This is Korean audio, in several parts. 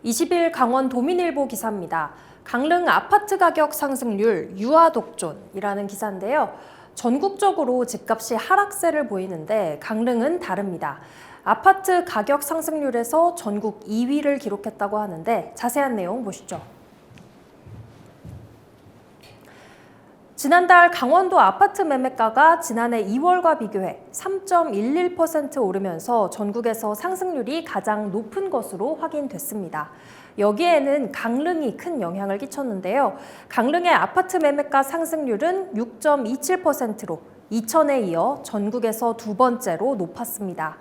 20일 강원 도민일보 기사입니다. 강릉 아파트 가격 상승률 유아독존이라는 기사인데요. 전국적으로 집값이 하락세를 보이는데 강릉은 다릅니다. 아파트 가격 상승률에서 전국 2위를 기록했다고 하는데 자세한 내용 보시죠. 지난달 강원도 아파트 매매가가 지난해 2월과 비교해 3.11% 오르면서 전국에서 상승률이 가장 높은 것으로 확인됐습니다. 여기에는 강릉이 큰 영향을 끼쳤는데요. 강릉의 아파트 매매가 상승률은 6.27%로 이천에 이어 전국에서 두 번째로 높았습니다.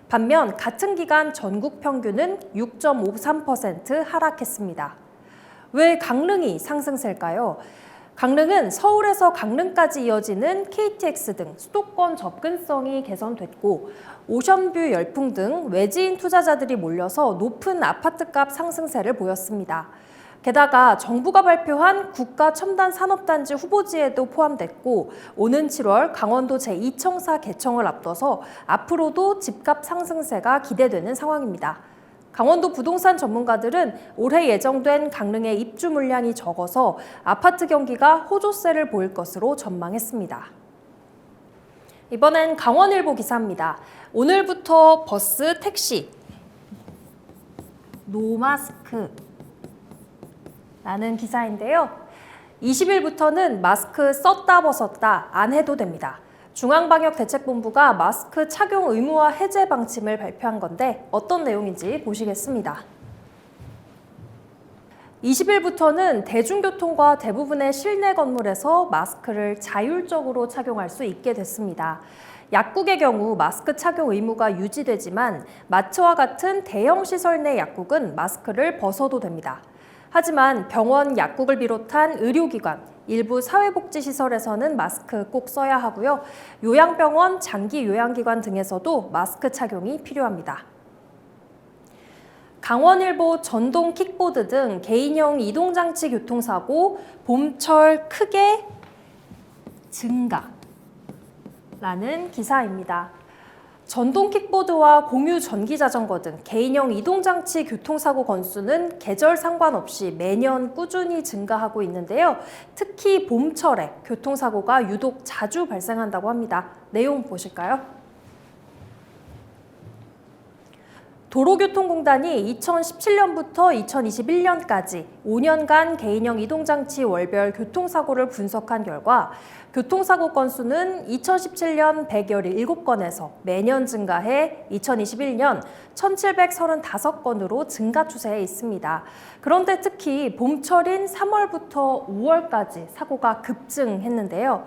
반면 같은 기간 전국 평균은 6.53% 하락했습니다. 왜 강릉이 상승세일까요? 강릉은 서울에서 강릉까지 이어지는 KTX 등 수도권 접근성이 개선됐고 오션뷰 열풍 등 외지인 투자자들이 몰려서 높은 아파트값 상승세를 보였습니다. 게다가 정부가 발표한 국가 첨단 산업단지 후보지에도 포함됐고 오는 7월 강원도 제2청사 개청을 앞둬서 앞으로도 집값 상승세가 기대되는 상황입니다. 강원도 부동산 전문가들은 올해 예정된 강릉의 입주 물량이 적어서 아파트 경기가 호조세를 보일 것으로 전망했습니다. 이번엔 강원일보 기사입니다. 오늘부터 버스, 택시, 노마스크라는 기사인데요. 20일부터는 마스크 썼다 벗었다 안 해도 됩니다. 중앙방역대책본부가 마스크 착용 의무화 해제 방침을 발표한 건데 어떤 내용인지 보시겠습니다. 20일부터는 대중교통과 대부분의 실내 건물에서 마스크를 자율적으로 착용할 수 있게 됐습니다. 약국의 경우 마스크 착용 의무가 유지되지만 마트와 같은 대형 시설 내 약국은 마스크를 벗어도 됩니다. 하지만 병원, 약국을 비롯한 의료기관, 일부 사회복지시설에서는 마스크 꼭 써야 하고요. 요양병원, 장기 요양기관 등에서도 마스크 착용이 필요합니다. 강원일보 전동 킥보드 등 개인형 이동장치 교통사고 봄철 크게 증가라는 기사입니다. 전동 킥보드와 공유 전기자전거 등 개인형 이동장치 교통사고 건수는 계절 상관없이 매년 꾸준히 증가하고 있는데요. 특히 봄철에 교통사고가 유독 자주 발생한다고 합니다. 내용 보실까요? 도로교통공단이 2017년부터 2021년까지 5년간 개인형 이동장치 월별 교통사고를 분석한 결과 교통사고 건수는 2017년 117건에서 매년 증가해 2021년 1735건으로 증가 추세에 있습니다. 그런데 특히 봄철인 3월부터 5월까지 사고가 급증했는데요.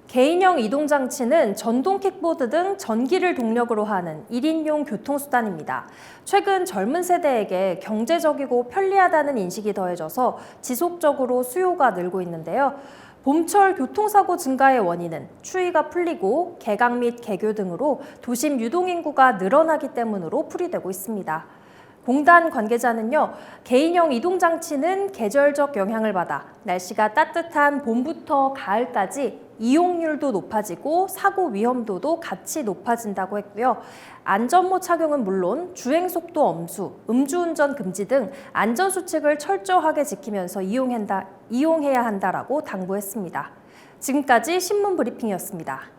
개인형 이동장치는 전동 킥보드 등 전기를 동력으로 하는 1인용 교통수단입니다. 최근 젊은 세대에게 경제적이고 편리하다는 인식이 더해져서 지속적으로 수요가 늘고 있는데요. 봄철 교통사고 증가의 원인은 추위가 풀리고 개강 및 개교 등으로 도심 유동인구가 늘어나기 때문으로 풀이되고 있습니다. 공단 관계자는요, 개인형 이동장치는 계절적 영향을 받아 날씨가 따뜻한 봄부터 가을까지 이용률도 높아지고 사고 위험도도 같이 높아진다고 했고요. 안전모 착용은 물론 주행속도 엄수, 음주운전 금지 등 안전수칙을 철저하게 지키면서 이용해야 한다라고 당부했습니다. 지금까지 신문 브리핑이었습니다.